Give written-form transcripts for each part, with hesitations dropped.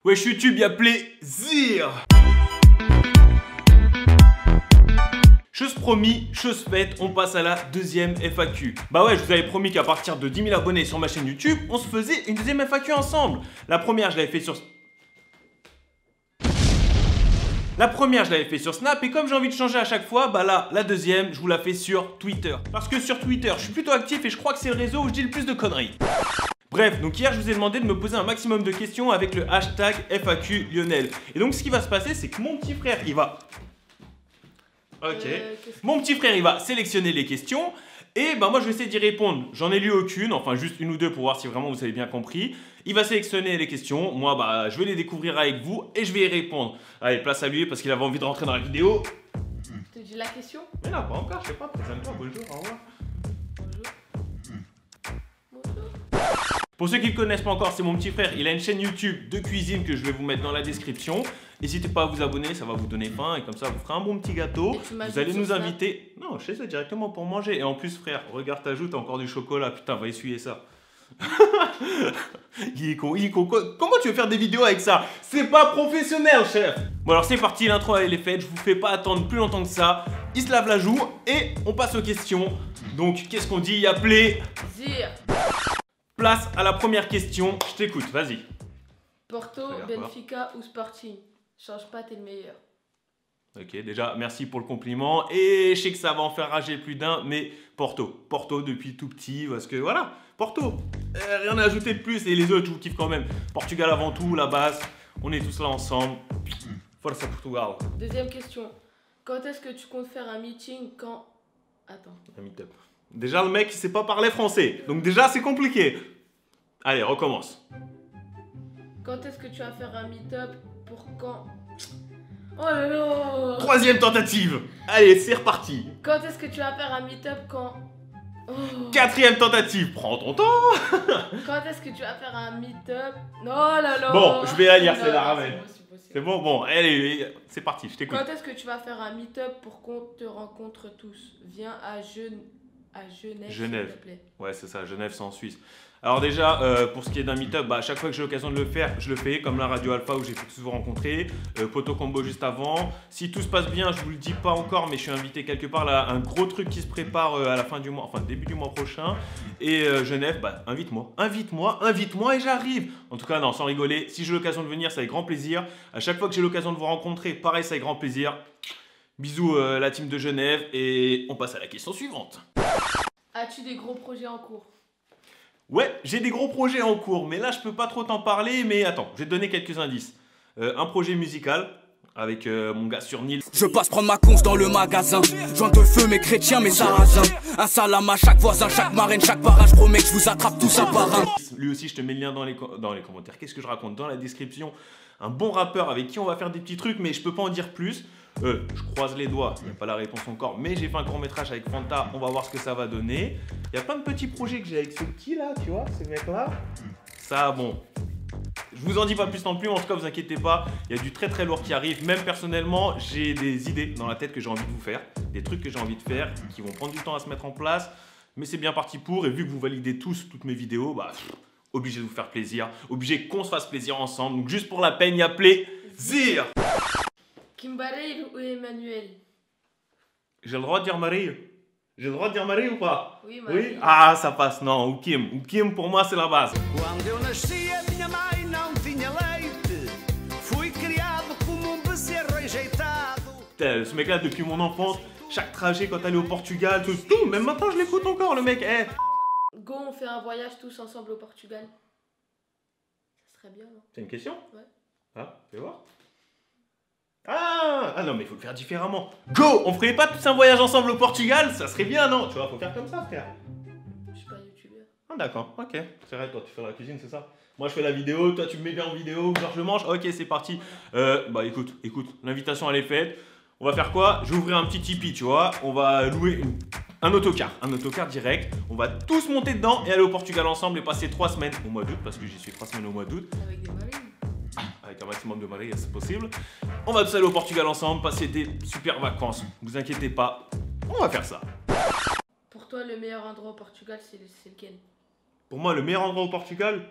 Wesh YouTube, y'a plaisir. Chose promis, chose faite, on passe à la deuxième FAQ. Bah ouais, je vous avais promis qu'à partir de 10 000 abonnés sur ma chaîne YouTube, on se faisait une deuxième FAQ ensemble. La première, je l'avais fait sur Snap et comme j'ai envie de changer à chaque fois, bah là, la deuxième, je vous la fais sur Twitter. Parce que sur Twitter, je suis plutôt actif et je crois que c'est le réseau où je dis le plus de conneries. Bref, donc hier je vous ai demandé de me poser un maximum de questions avec le hashtag FAQ Lionel. Et donc ce qui va se passer, c'est que mon petit frère, il va... Ok. Mon petit frère, il va sélectionner les questions et bah moi je vais essayer d'y répondre. J'en ai lu aucune, enfin juste une ou deux pour voir si vraiment vous avez bien compris. Il va sélectionner les questions, moi bah je vais les découvrir avec vous et je vais y répondre. Allez, place à lui parce qu'il avait envie de rentrer dans la vidéo. Je te dis la question? Mais non, pas encore, je sais pas, présente-toi, bonjour, au revoir. Pour ceux qui ne le connaissent pas encore, c'est mon petit frère. Il a une chaîne YouTube de cuisine que je vais vous mettre dans la description. N'hésitez pas à vous abonner, ça va vous donner faim et comme ça vous ferez un bon petit gâteau. Vous allez nous inviter. Non, chez eux directement pour manger. Et en plus, frère, regarde, t'ajoutes encore du chocolat. Putain, va essuyer ça. Il est con, il est con. Comment tu veux faire des vidéos avec ça? C'est pas professionnel, chef. Bon, alors c'est parti, l'intro elle est faite. Je vous fais pas attendre plus longtemps que ça. Il se lave la joue et on passe aux questions. Donc, qu'est-ce qu'on dit? Appelez. Place à la première question, je t'écoute, vas-y. Porto, Benfica ou Sporting? Change pas, t'es le meilleur. Ok, déjà, merci pour le compliment. Et je sais que ça va en faire rager plus d'un, mais Porto. Porto depuis tout petit, parce que voilà, Porto. Rien à ajouter de plus, et les autres, je vous kiffe quand même. Portugal avant tout, la base, on est tous là ensemble. Força Portugal. Deuxième question. Quand est-ce que tu comptes faire un meeting quand... Attends. Un meet-up. Déjà, le mec, il sait pas parler français. Donc déjà, c'est compliqué. Allez, recommence. Quand est-ce que tu vas faire un meet-up pour quand? Oh là là. Troisième tentative. Allez, c'est reparti. Quand est-ce que tu vas faire un meet-up quand... Oh. Quatrième tentative. Prends ton temps. Quand est-ce que tu vas faire un meet-up? Oh là là. Bon, je vais la lire, c'est la ramène. C'est bon, bon, allez, c'est parti, je t'écoute. Quand est-ce que tu vas faire un meet-up pour qu'on te rencontre tous? Viens à Genève. Genève. S'il te plaît. Ouais, c'est ça, Genève, c'est en Suisse. Alors déjà, pour ce qui est d'un meet-up, bah, à chaque fois que j'ai l'occasion de le faire, je le fais, comme la Radio Alpha où j'ai pu tous vous rencontrer, Poto Combo juste avant. Si tout se passe bien, je vous le dis pas encore, mais je suis invité quelque part là, un gros truc qui se prépare à la fin du mois, enfin début du mois prochain. Et Genève, bah invite-moi et j'arrive. En tout cas, non, sans rigoler, si j'ai l'occasion de venir, c'est avec grand plaisir. À chaque fois que j'ai l'occasion de vous rencontrer, pareil, c'est avec grand plaisir. Bisous la team de Genève et on passe à la question suivante. As-tu des gros projets en cours? Ouais, j'ai des gros projets en cours, mais là je peux pas trop t'en parler, mais attends, je vais te donner quelques indices. Un projet musical avec mon gars sur Nil. Je passe prendre ma conce dans le magasin. Joint de feu mes chrétiens, mes sarrasins. Un salam à chaque voisin, chaque marraine, chaque barrage. Promets que je vous attrape tous un par un. Lui aussi, je te mets le lien dans les commentaires. Qu'est-ce que je raconte? Dans la description. Un bon rappeur avec qui on va faire des petits trucs, mais je peux pas en dire plus. Je croise les doigts, il n'y a pas la réponse encore, mais j'ai fait un court métrage avec Fanta, on va voir ce que ça va donner. Il y a plein de petits projets que j'ai avec ce petit là, tu vois, ces mecs là. Ça, bon, je vous en dis pas plus non plus, en tout cas vous inquiétez pas, il y a du très très lourd qui arrive. Même personnellement, j'ai des idées dans la tête que j'ai envie de vous faire, des trucs que j'ai envie de faire, qui vont prendre du temps à se mettre en place, mais c'est bien parti pour, et vu que vous validez tous toutes mes vidéos, bah, obligé de vous faire plaisir, obligé qu'on se fasse plaisir ensemble, donc juste pour la peine, il y a plaisir. Kimberly ou Emmanuel? J'ai le droit de dire Marie? J'ai le droit de dire Marie ou pas? Oui, Marie. Oui? Ah, ça passe, non, ou Kim. Ou Kim, pour moi, c'est la base. Quando eu nasci, a minha mãe não tinha leite. Fui criado como bezerro enjeitado. Putain, ce mec-là, depuis mon enfance, chaque trajet quand t'allais au Portugal, tout, même maintenant, je l'écoute encore, le mec. Eh. Go, on fait un voyage tous ensemble au Portugal. Ça serait bien, non? C'est une question? Ouais. Ah, fais voir. Ah non, mais il faut le faire différemment. Go! On ferait pas tous un voyage ensemble au Portugal? Ça serait bien, non? Tu vois, faut faire comme ça, frère. Je suis pas youtubeur. Ah d'accord, ok. C'est vrai, toi tu fais la cuisine, c'est ça? Moi je fais la vidéo, toi tu me mets bien en vidéo, genre je mange. Ok, c'est parti. Bah écoute, l'invitation elle est faite. On va faire quoi? Je vais ouvrir un petit Tipeee, tu vois. On va louer un autocar direct. On va tous monter dedans et aller au Portugal ensemble et passer 3 semaines au mois d'août, parce que j'y suis 3 semaines au mois d'août. Avec des marines. Avec un maximum de marées, c'est possible. On va tous aller au Portugal ensemble, passer des super vacances. Vous inquiétez pas, on va faire ça. Pour toi, le meilleur endroit au Portugal, c'est lequel? Pour moi, le meilleur endroit au Portugal,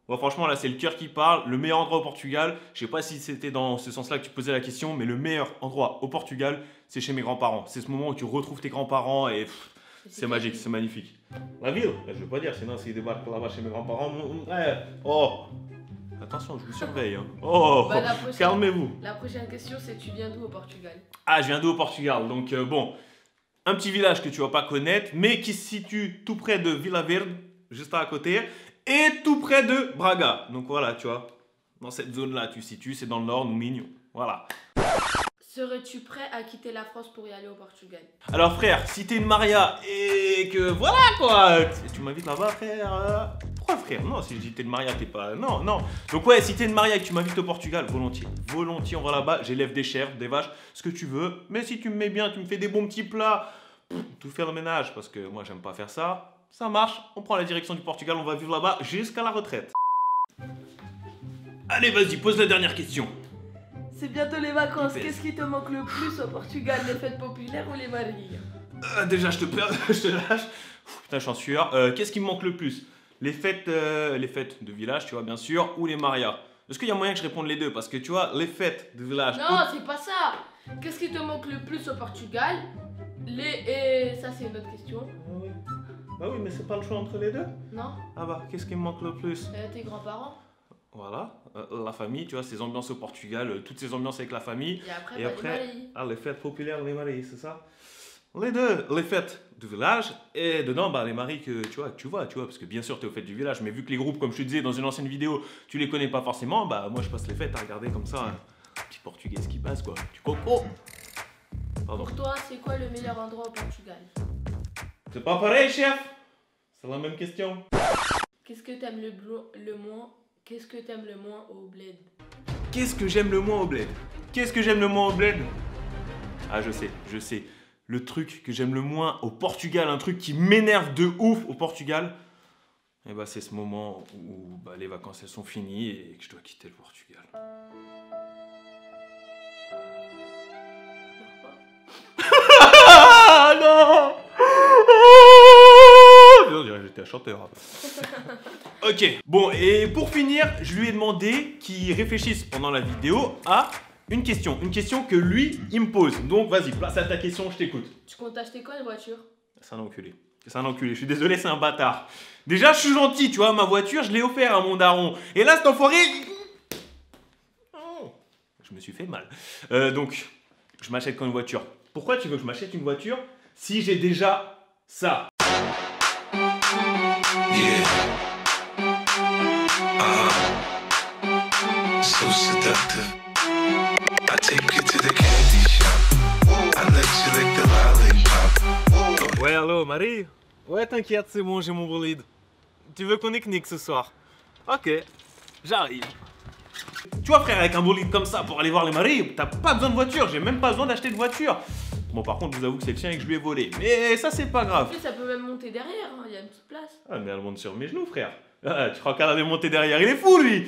Bon, franchement, là, c'est le cœur qui parle. Le meilleur endroit au Portugal, je sais pas si c'était dans ce sens-là que tu posais la question, mais le meilleur endroit au Portugal, c'est chez mes grands-parents. C'est ce moment où tu retrouves tes grands-parents et c'est magique, c'est magnifique. La ville, je veux pas dire, sinon s'ils débarquent là-bas chez mes grands-parents, oh, attention, je vous surveille. Hein. Oh, Bah, calmez-vous. La prochaine question, c'est tu viens d'où au Portugal? Ah, je viens d'où au Portugal? Donc, bon, un petit village que tu vas pas connaître, mais qui se situe tout près de Vila Verde, juste à côté, et tout près de Braga. Donc voilà, tu vois, dans cette zone-là, tu situes, c'est dans le nord, nous mignons. Voilà. Serais-tu prêt à quitter la France pour y aller au Portugal? Alors frère, si t'es une Maria et que voilà quoi, tu m'invites là-bas frère. Pourquoi frère? Non, si je dis t'es une Maria, t'es pas... Non, non. Donc ouais, si t'es une Maria et que tu m'invites au Portugal, volontiers. Volontiers, on va là-bas, j'élève des chèvres, des vaches, ce que tu veux. Mais si tu me mets bien, tu me fais des bons petits plats, tout faire le ménage, parce que moi j'aime pas faire ça. Ça marche, on prend la direction du Portugal, on va vivre là-bas jusqu'à la retraite. Allez, vas-y, pose la dernière question. C'est bientôt les vacances. Qu'est-ce qui te manque le plus au Portugal? Les fêtes populaires ou les mariés? Déjà, je te perds, je te lâche. Putain, je suis en sueur. Qu'est-ce qui me manque le plus? Les fêtes de village, tu vois, bien sûr, ou les marias. Est-ce qu'il y a moyen que je réponde les deux? Parce que tu vois, les fêtes de village... Non, c'est pas ça. Qu'est-ce qui te manque le plus au Portugal? Et ça, c'est une autre question. Bah oui, mais c'est pas le choix entre les deux. Non? Ah bah, qu'est-ce qui me manque le plus? Tes grands-parents? Voilà, la famille, tu vois, ces ambiances au Portugal, toutes ces ambiances avec la famille. Et après, les mariés. Les fêtes populaires, les mariés, c'est ça? Les deux, les fêtes du village et dedans, bah, les maris que tu vois, parce que bien sûr, tu es aux fêtes du village, mais vu que les groupes, comme je te disais dans une ancienne vidéo, tu les connais pas forcément, bah moi je passe les fêtes à regarder comme ça, un petit portugais qui passe quoi. Tu comprends? Pardon. Pour toi, c'est quoi le meilleur endroit au Portugal? C'est pas pareil, chef? C'est la même question. Qu'est-ce que t'aimes le moins? Qu'est-ce que t'aimes le moins au bled? Qu'est-ce que j'aime le moins au bled? Qu'est-ce que j'aime le moins au bled? Ah, je sais. Le truc que j'aime le moins au Portugal, un truc qui m'énerve de ouf au Portugal, et bah c'est ce moment où bah, les vacances elles sont finies et que je dois quitter le Portugal. Ah non! J'étais un chanteur. Ok, bon, et pour finir, je lui ai demandé qu'il réfléchisse pendant la vidéo à une question que lui, il me pose. Donc, vas-y, place à ta question, je t'écoute. Tu comptes acheter quoi une voiture? C'est un enculé. Je suis désolé, c'est un bâtard. Déjà, je suis gentil, tu vois, ma voiture, je l'ai offert à mon daron. Et là, cet enfoiré... Oh, je me suis fait mal. Donc, je m'achète quand une voiture. Pourquoi tu veux que je m'achète une voiture si j'ai déjà ça? Yeah. So seductive. I take you to the candy shop. I let you lick the lollipop. Ouais, allô, Marie? Ouais, t'inquiète, c'est bon, j'ai mon bolide. Tu veux qu'on nique ce soir? Ok, j'arrive. Tu vois, frère, avec un bolide comme ça pour aller voir les maris, t'as pas besoin de voiture, j'ai même pas besoin d'acheter de voiture. Bon, par contre, je vous avoue que c'est le sien et que je lui ai volé. Mais ça, c'est pas En grave. plus, ça peut même monter derrière, hein. Il y a une petite place. Ah, mais elle monte sur mes genoux, frère. Ah, tu crois qu'elle allait monter derrière? Il est fou, lui!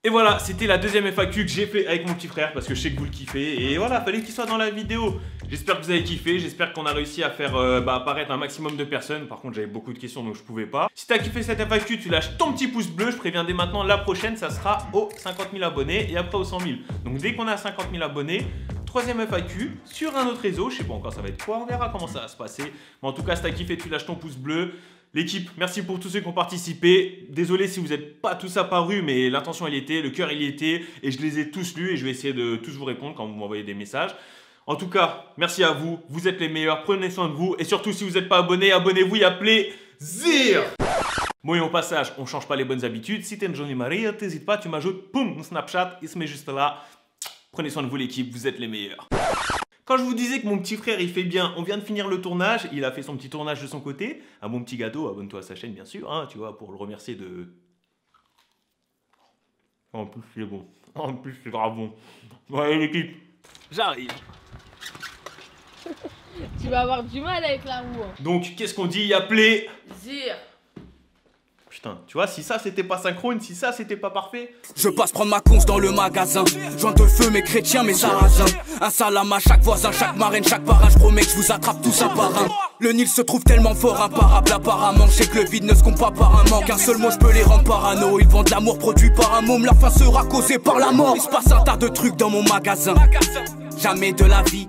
Et voilà, c'était la deuxième FAQ que j'ai fait avec mon petit frère parce que je sais que vous le kiffez. Et voilà, fallait qu'il soit dans la vidéo. J'espère que vous avez kiffé, j'espère qu'on a réussi à faire apparaître un maximum de personnes. Par contre, j'avais beaucoup de questions donc je pouvais pas. Si t'as kiffé cette FAQ, tu lâches ton petit pouce bleu. Je préviens dès maintenant, la prochaine, ça sera aux 50 000 abonnés et après aux 100 000. Donc dès qu'on a 50 000 abonnés, troisième FAQ sur un autre réseau. Je sais pas encore ça va être quoi, on verra comment ça va se passer. Mais en tout cas, si t'as kiffé, tu lâches ton pouce bleu. L'équipe, merci pour tous ceux qui ont participé. Désolé si vous n'êtes pas tous apparus, mais l'intention il y était, le cœur il y était, et je les ai tous lus et je vais essayer de tous vous répondre quand vous m'envoyez des messages. En tout cas, merci à vous, vous êtes les meilleurs, prenez soin de vous, et surtout si vous n'êtes pas abonné, abonnez-vous, il y a plaisir. Bon et au passage, on change pas les bonnes habitudes, si t'es une jolie Marie, t'hésites pas, tu m'ajoutes, poum, mon Snapchat, il se met juste là. Prenez soin de vous l'équipe, vous êtes les meilleurs. Quand je vous disais que mon petit frère il fait bien, on vient de finir le tournage, il a fait son petit tournage de son côté. À mon petit gâteau, abonne-toi à sa chaîne bien sûr, hein, tu vois, pour le remercier de... En plus c'est bon, en plus c'est grave bon. Ouais l'équipe, j'arrive. Tu vas avoir du mal avec la roue. Hein. Donc qu'est-ce qu'on dit? Il y a plaisir. Putain, tu vois, si ça c'était pas synchrone, si ça c'était pas parfait. Je passe prendre ma conce dans le magasin. Joint de feu, mes chrétiens, mes sarrasins. Un salam à chaque voisin, chaque marraine, chaque parrain. Je promets que je vous attrape tous un par un. Le Nil se trouve tellement fort, imparable apparemment. Je sais que le vide ne se compte pas par un manque. Un seul mot, je peux les rendre parano. Ils vendent l'amour produit par un môme. Leur fin sera causée par la mort. Il se passe un tas de trucs dans mon magasin. Jamais de la vie,